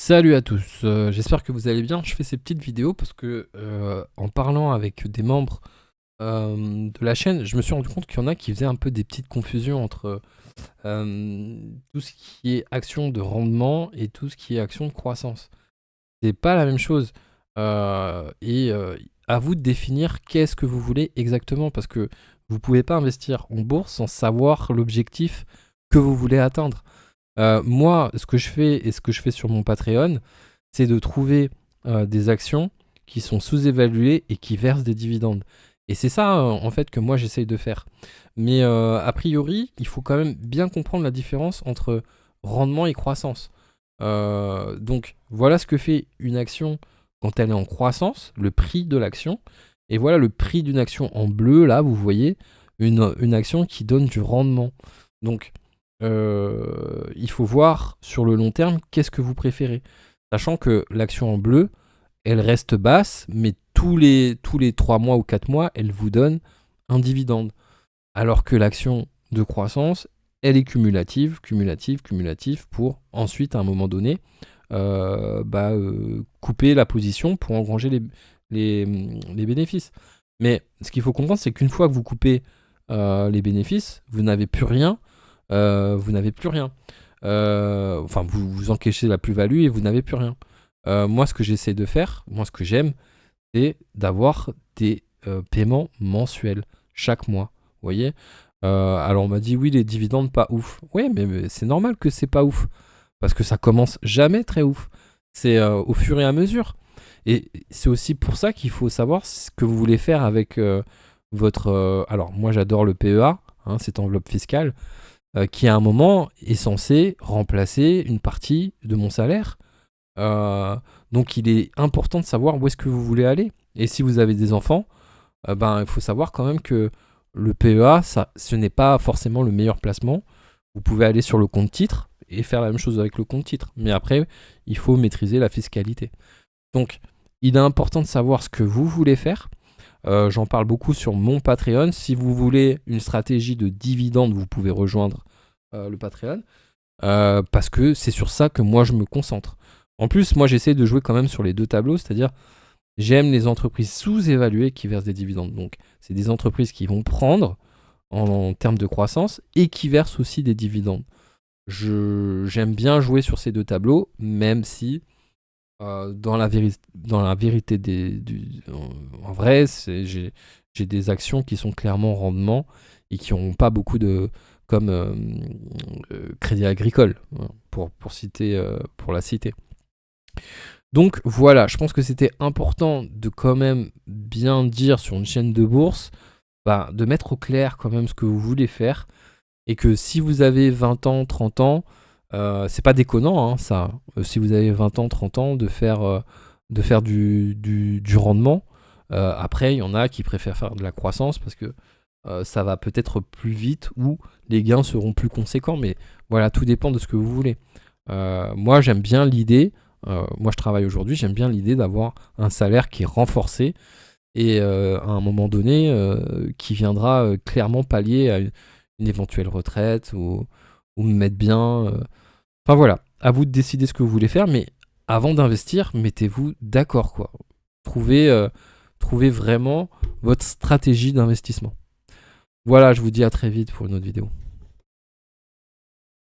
Salut à tous, j'espère que vous allez bien. Je fais ces petites vidéos parce que en parlant avec des membres de la chaîne, je me suis rendu compte qu'il y en a qui faisaient un peu des petites confusions entre tout ce qui est action de rendement et tout ce qui est action de croissance. C'est pas la même chose. À vous de définir qu'est-ce que vous voulez exactement parce que vous pouvez pas investir en bourse sans savoir l'objectif que vous voulez atteindre. Moi, ce que je fais et ce que je fais sur mon Patreon, c'est de trouver des actions qui sont sous-évaluées et qui versent des dividendes. Et c'est ça, en fait, que moi, j'essaye de faire. Mais a priori, il faut quand même bien comprendre la différence entre rendement et croissance. Donc, voilà ce que fait une action quand elle est en croissance, le prix de l'action. Et voilà le prix d'une action en bleu, là, vous voyez, une action qui donne du rendement. Donc, il faut voir sur le long terme qu'est-ce que vous préférez. Sachant que l'action en bleu, elle reste basse, mais tous les 3 mois ou 4 mois, elle vous donne un dividende. Alors que l'action de croissance, elle est cumulative, cumulative, cumulative, pour ensuite, à un moment donné, couper la position pour engranger les bénéfices. Mais ce qu'il faut comprendre, c'est qu'une fois que vous coupez les bénéfices, vous n'avez plus rien. Vous n'avez plus rien. Vous encaissez la plus-value et vous n'avez plus rien. Moi, ce que j'essaie de faire, moi, ce que j'aime, c'est d'avoir des paiements mensuels chaque mois. Vous voyez. Alors, on m'a dit, oui, les dividendes, pas ouf. Oui, mais c'est normal que c'est pas ouf. Parce que ça commence jamais très ouf. C'est au fur et à mesure. Et c'est aussi pour ça qu'il faut savoir ce que vous voulez faire avec votre... alors, moi, j'adore le PEA, hein, cette enveloppe fiscale, qui à un moment est censé remplacer une partie de mon salaire. Donc il est important de savoir où est-ce que vous voulez aller. Et si vous avez des enfants, il faut savoir quand même que le PEA, ce n'est pas forcément le meilleur placement. Vous pouvez aller sur le compte titre et faire la même chose avec le compte titre. Mais après, il faut maîtriser la fiscalité. Donc, il est important de savoir ce que vous voulez faire. J'en parle beaucoup sur mon Patreon. Si vous voulez une stratégie de dividende, vous pouvez rejoindre le Patreon. Parce que c'est sur ça que moi je me concentre. En plus, moi j'essaie de jouer quand même sur les deux tableaux, c'est-à-dire j'aime les entreprises sous-évaluées qui versent des dividendes. Donc c'est des entreprises qui vont prendre en termes de croissance et qui versent aussi des dividendes. J'aime bien jouer sur ces deux tableaux, même si dans la vérité en vrai, j'ai des actions qui sont clairement en rendement et qui n'ont pas beaucoup de... comme Crédit Agricole, hein, pour la citer. Donc voilà, je pense que c'était important de quand même bien dire sur une chaîne de bourse, de mettre au clair quand même ce que vous voulez faire, et que si vous avez 20 ans, 30 ans, c'est pas déconnant, hein, ça. Si vous avez 20 ans, 30 ans, de faire du rendement. Après, il y en a qui préfèrent faire de la croissance parce que ça va peut-être plus vite ou les gains seront plus conséquents. Mais voilà, tout dépend de ce que vous voulez. Moi, j'aime bien l'idée. Moi, je travaille aujourd'hui. J'aime bien l'idée d'avoir un salaire qui est renforcé et à un moment donné, qui viendra clairement pallier à une éventuelle retraite ou me mettre bien. Enfin voilà, à vous de décider ce que vous voulez faire, mais avant d'investir, mettez-vous d'accord, quoi. Trouvez vraiment votre stratégie d'investissement. Voilà, je vous dis à très vite pour une autre vidéo.